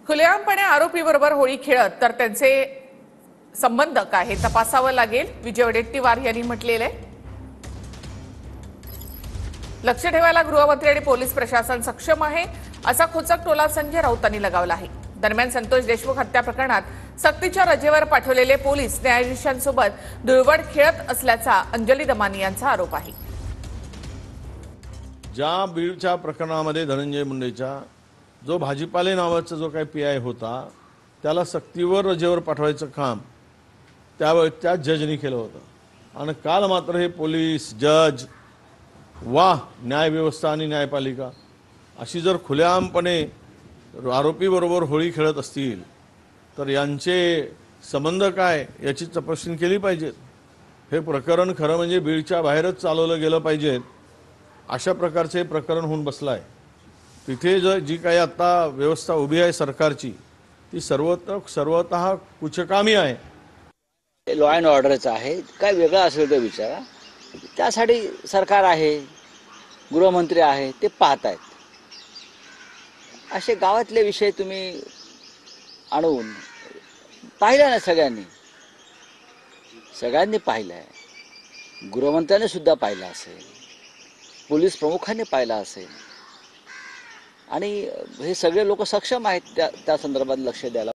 खुलेआमपणे आरोपीबरोबर होळी खेळत तर त्यांचे संबंध काय हे तपासावं लागेल, विजय वडेट्टीवार यांनी म्हटलेलं आहे। लक्ष ठेवायला गृहमंत्री आणि पोलीस प्रशासन सक्षम आहे, असा खोचक टोला संजय राऊतांनी लगावला आहे। दरम्यान संतोष देशमुख हत्या प्रकरणात सक्तीच्या रजेवर पाठवलेले पोलीस न्यायाधीशांसोबत धुळवड खेळत असल्याचा अंजली दमानी यांचा आरोप आहे। ज्या बीडच्या प्रकरणामध्ये धनंजय मुंडेच्या जो भाजीपाले नावाचा जो काही पीआय होता त्याला सक्तीवर रजेवर पाठवायचं काम त्या जजनी केलं होतं आणि काल मात्र हे पोलीस जज वा न्यायव्यवस्था आणि न्यायपालिका अशी जर खुलेआमपणे आरोपीबरोबर होळी खेळत असतील तर यांचे संबंध काय याची तपासणी केली पाहिजे। हे प्रकरण खरं म्हणजे बीडच्या बाहेरच चालवलं गेलं पाहिजे अशा प्रकारचे प्रकरण होऊन बसलं आहे। तिथे जी काही आता व्यवस्था उभी आहे सरकारची ती सर्वतः कुचकामी आहे। लॉ अँड ऑर्डरचं आहे, काय वेगळं असेल तर विचारा, त्यासाठी सरकार आहे, गृहमंत्री आहे, ते पाहत आहेत। असे गावातले विषय तुम्ही आणून पाहिला ना, सगळ्यांनी पाहिलं आहे, गृहमंत्र्यांनी सुद्धा पाहिलं असेल, पोलीस प्रमुखांनी पाहिलं असेल आणि हे सगळे लोक सक्षम आहेत त्या संदर्भात लक्ष द्यायला।